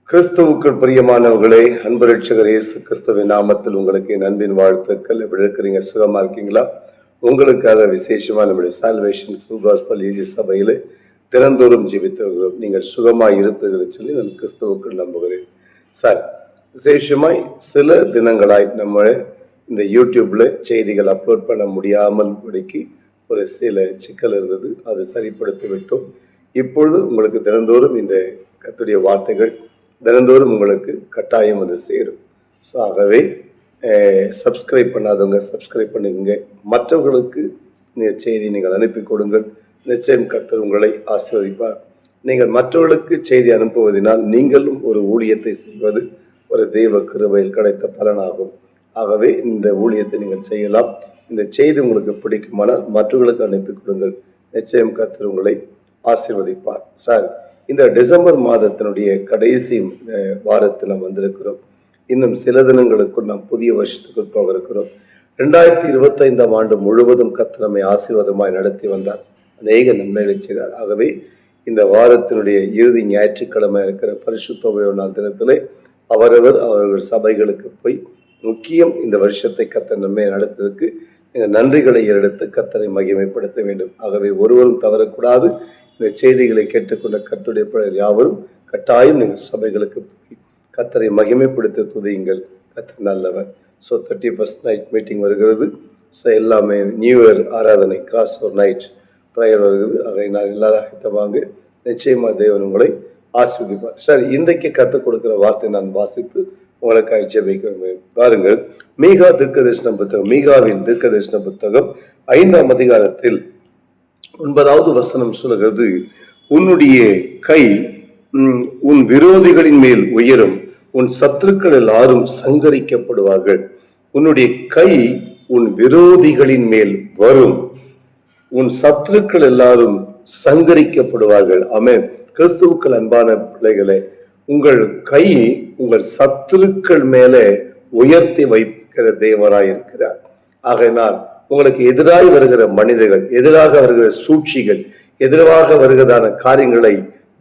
கிறிஸ்துவுக்குள் பிரியமானவர்களே, அன்பு ரட்சகர் இயேசு கிறிஸ்துவின் நாமத்தில் உங்களுக்கு என் அன்பின் வாழ்த்துக்கள். எப்படி இருக்கிறீங்க? சுகமா இருக்கீங்களா? உங்களுக்காக விசேஷமா நம்முடைய சால்வேஷன் ஃபுல் காஸ்பல் ஏஜி சபையில தினந்தோறும் ஜெபித்து வருகிறோம். நீங்கள் சுகமாய் இருப்பீர்கள் சொல்லி நான் கிறிஸ்துவுக்குள் நம்புகிறேன். சார், விசேஷமாய் சில தினங்களாய் நம்ம இந்த யூடியூப்ல செய்திகள் அப்லோட் பண்ண முடியாமல் படிக்கு ஒரு சில சிக்கல் இருந்தது. அது சரிப்படுத்தி விட்டோம். இப்பொழுது உங்களுக்கு தினந்தோறும் இந்த கர்த்தருடைய வார்த்தைகள் தினந்தோறும் உங்களுக்கு கட்டாயம் வந்து சேரும். ஸோ ஆகவே சப்ஸ்கிரைப் பண்ணாதவங்க சப்ஸ்கிரைப் பண்ணுங்க. மற்றவர்களுக்கு இந்த செய்தி நீங்கள் அனுப்பி கொடுங்கள். நிச்சயம் கர்த்தர் உங்களை ஆசீர்வதிப்பார். நீங்கள் மற்றவர்களுக்கு செய்தி அனுப்புவதனால் நீங்களும் ஒரு ஊழியத்தை செய்வது ஒரு தெய்வ கிருபையில் கிடைத்த பலனாகும். ஆகவே இந்த ஊழியத்தை நீங்கள் செய்யலாம். இந்த செய்தி உங்களுக்கு பிடிக்குமானால் மற்றவர்களுக்கு அனுப்பி கொடுங்கள். நிச்சயம் கர்த்தர் உங்களை ஆசீர்வதிப்பார். சார், இந்த டிசம்பர் மாதத்தினுடைய கடைசி வாரத்தில் நாம் வந்திருக்கிறோம். இன்னும் சில தினங்களுக்குள் நாம் புதிய வருஷத்துக்குள் போக இருக்கிறோம். 2025 ஆண்டு முழுவதும் கர்த்தர் நம்மை ஆசீர்வாதமாய் நடத்தி வந்தார். அநேக நன்மைகளை செய்தார். ஆகவே இந்த வாரத்தினுடைய இறுதி ஞாயிற்றுக்கிழமை இருக்கிற பரிசுத்த ஓய்வு நாள் தினத்திலே அவர்கள் சபைகளுக்கு போய் முக்கியம் இந்த வருஷத்தை கர்த்தர் நம்மை நடத்துவதற்கு நன்றிகளை எடுத்து கர்த்தரை மகிமைப்படுத்த வேண்டும். ஆகவே ஒருவரும் தவறக்கூடாது. இந்த செய்திகளை கேட்டுக்கொண்ட கர்த்தருடைய பிள்ளைகள் யாவரும் கட்டாயம் நீங்கள் சபைகளுக்கு போய் கர்த்தரை மகிமைப்படுத்த துதியுங்கள். கர்த்தர் நல்லவர். ஸோ 31st நைட் மீட்டிங் வருகிறது. ஸோ எல்லாமே நியூ இயர் ஆராதனை கிராஸ் ஓவர் நைட் ப்ரேயர் வருகிறது. ஆகவே நான் எல்லாரும் ஆயத்தமாங்க. நிச்சயமா தேவன் உங்களை ஆசீர்வதிப்பார். சரி, இன்றைக்கு கற்றுக் கொடுக்கிற வார்த்தை நான் வாசித்து உங்களுக்காக ஜெபிக்க பாருங்கள். மீகா தீர்க்கதரிசன புத்தகம், மீகாவின் தீர்க்கதரிசன புத்தகம் 5ஆம் அதிகாரத்தில் 9வது வசனம் சொல்கிறது, உன்னுடைய கை உன் விரோதிகளின் மேல் உயரும், உன் சத்துருக்கள் எல்லாரும் சங்கரிக்கப்படுவார்கள். உன்னுடைய கை உன் விரோதிகளின் மேல் வரும், உன் சத்துருக்கள் எல்லாரும் சங்கரிக்கப்படுவார்கள். ஆமென். கிறிஸ்துவுக்கள் அன்பான பிள்ளைகளே, உங்கள் கை உங்கள் சத்துருக்கள் மேலே உயர்த்தி வைக்கிற தேவனாய் இருக்கிறார். ஆகையினால் உங்களுக்கு எதிராக வருகிற மனிதர்கள், எதிராக வருகிற சூழ்ச்சிகள், எதிராக வருகிறதான காரியங்களை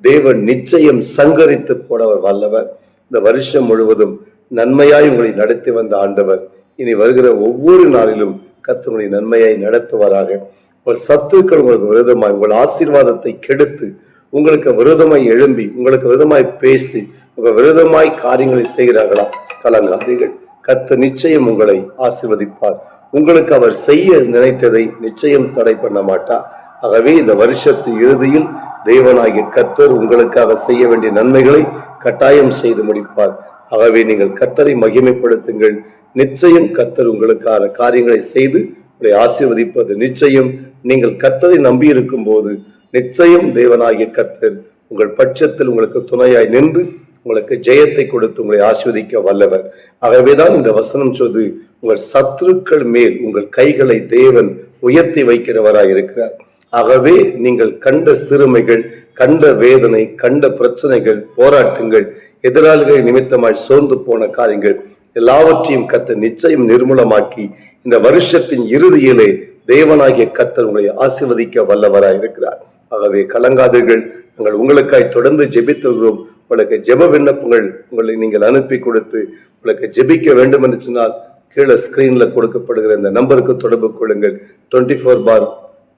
தேவன் நிச்சயம் சங்கரித்து போடவர் வல்லவர். இந்த வருஷம் முழுவதும் நன்மையாய் உங்களை நடத்தி வந்த ஆண்டவர் இனி வருகிற ஒவ்வொரு நாளிலும் கர்த்தருடைய நன்மையாய் நடத்துவாராக. உங்கள் சத்துருக்கள் உங்களுக்கு விரோதமாய் உங்கள் ஆசீர்வாதத்தை கெடுத்து உங்களுக்கு விரோதமாய் எழும்பி உங்களுக்கு விரோதமாய் பேசி உங்கள் விரோதமாய் காரியங்களை செய்கிறார்களா? கலங்காதீர்கள். கர்த்தர் நிச்சயம் உங்களை ஆசீர்வதிப்பார். உங்களுக்கு அவர் செய்ய நினைத்ததை நிச்சயம் தடை பண்ண மாட்டார். ஆகவே இந்த வருஷத்து இறுதியில் தேவனாகிய கர்த்தர் உங்களுக்காக செய்ய வேண்டிய நன்மைகளை கட்டாயம் செய்து முடிப்பார். ஆகவே நீங்கள் கர்த்தரை மகிமைப்படுத்துங்கள். நிச்சயம் கர்த்தர் உங்களுக்கான காரியங்களை செய்து உங்களை ஆசீர்வதிப்பது நிச்சயம். நீங்கள் கர்த்தரை நம்பி இருக்கும் போது நிச்சயம் தேவனாகிய கர்த்தர் உங்கள் பட்சத்தில் உங்களுக்கு துணையாய் நின்று உங்களுக்கு ஜெயத்தை கொடுத்து உங்களை ஆஸ்வதிக்க வல்லவர். ஆகவேதான் இந்த வசனம் சொல்வது, உங்கள் சத்துருக்கள் மேல் உங்கள் கைகளை தேவன் உயர்த்தி வைக்கிறவராய் இருக்கிறார். ஆகவே நீங்கள் கண்ட சிறுமைகள், கண்ட வேதனை, கண்ட பிரச்சனைகள், போராட்டங்கள், எதிராளிகள் நிமித்தமாய் சோர்ந்து போன காரியங்கள் எல்லாவற்றையும் கர்த்தர் நிச்சயம் நிர்மூலமாக்கி இந்த வருஷத்தின் இறுதியிலே தேவனாகிய கர்த்தர் உங்களை ஆசீர்வதிக்க வல்லவராய் இருக்கிறார். ஆகவே கலங்காதீர்கள். நாங்கள் உங்களுக்காய் தொடர்ந்து ஜெபித்து வருகிறோம். உங்களுக்கு ஜெப விண்ணப்பங்கள் உங்களை நீங்கள் அனுப்பி கொடுத்து உங்களுக்கு ஜெபிக்க வேண்டும் என்று சொன்னால் கீழே ஸ்கிரீன்ல கொடுக்கப்படுகிற இந்த நம்பருக்கு தொடர்பு கொள்ளுங்கள். 24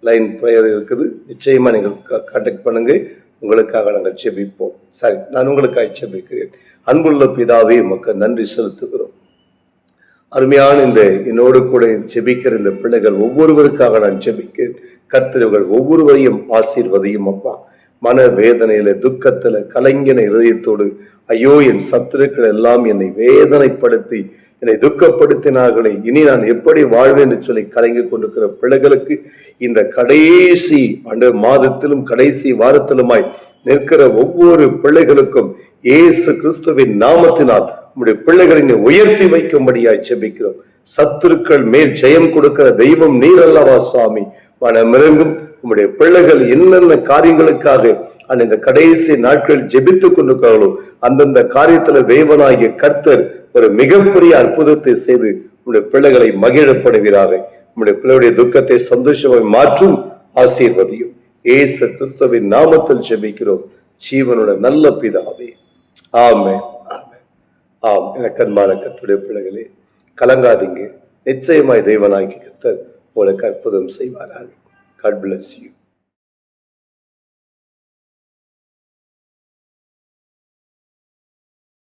லைன் ப்ரேயர் இருக்குது. நிச்சயமா நீங்கள் கான்டாக்ட் பண்ணுங்க. உங்களுக்காக நாங்கள் ஜெபிப்போம். சரி, நான் உங்களுக்காக ஜெபிக்கிறேன். அன்புள்ள பிதாவே, உமக்கு நன்றி செலுத்துகிறோம். அருமையான இந்த என்னோடு கூட ஜெபிக்கிற இந்த பிள்ளைகள் ஒவ்வொருவருக்காக நான் ஜெபிக்கிறேன். கர்த்தர்கள் ஒவ்வொருவரையும் ஆசீர்வதியும் அப்பா. மன வேதனையில, துக்கத்துல, கலங்கின இதயத்தோடு, ஐயோ என் சத்துருக்கள் எல்லாம் என்னை வேதனைப்படுத்தி என்னை துக்கப்படுத்தினார்களே, இனி நான் எப்படி வாழ்வேன் என்று சொல்லி கலங்கி கொண்டிருக்கிற பிள்ளைகளுக்கு இந்த கடைசி மாதத்திலும் கடைசி வாரத்திலுமாய் நிற்கிற ஒவ்வொரு பிள்ளைகளுக்கும் இயேசு கிறிஸ்துவின் நாமத்தினால் நம்முடைய பிள்ளைகளை உயர்த்தி வைக்கும்படியாய் ஜெபிக்கிறோம். சத்துருக்கள் மேல் ஜெயம் கொடுக்கிற தெய்வம் நீர் அல்லவா சுவாமி. மனமிறங்கும் நம்முடைய பிள்ளைகள் என்னென்ன காரியங்களுக்காக அந்த கடைசி நாட்கள் ஜெபித்துக் கொண்டிருக்கிறார்களோ அந்தந்த காரியத்துல தேவனாகிய கர்த்தர் ஒரு மிகப்பெரிய அற்புதத்தை செய்து நம்முடைய பிள்ளைகளை மகிழப்படுவீராக. நம்முடைய பிள்ளைகளுடைய துக்கத்தை சந்தோஷமாய் மாற்றும் ஆசீர்வதியும். இயேசு கிறிஸ்துவின் நாமத்தில் ஜெபிக்கிறோம் ஜீவனுடைய நல்ல பிதாவே. ஆமென். ஆமென். ஆம், எனக்கு அன்பான கர்த்தருடைய பிள்ளைகளே, கலங்காதீங்க. நிச்சயமாய் தேவனாகிய கர்த்தர் உங்களுக்கு அற்புதம் செய்வாராக. God bless you.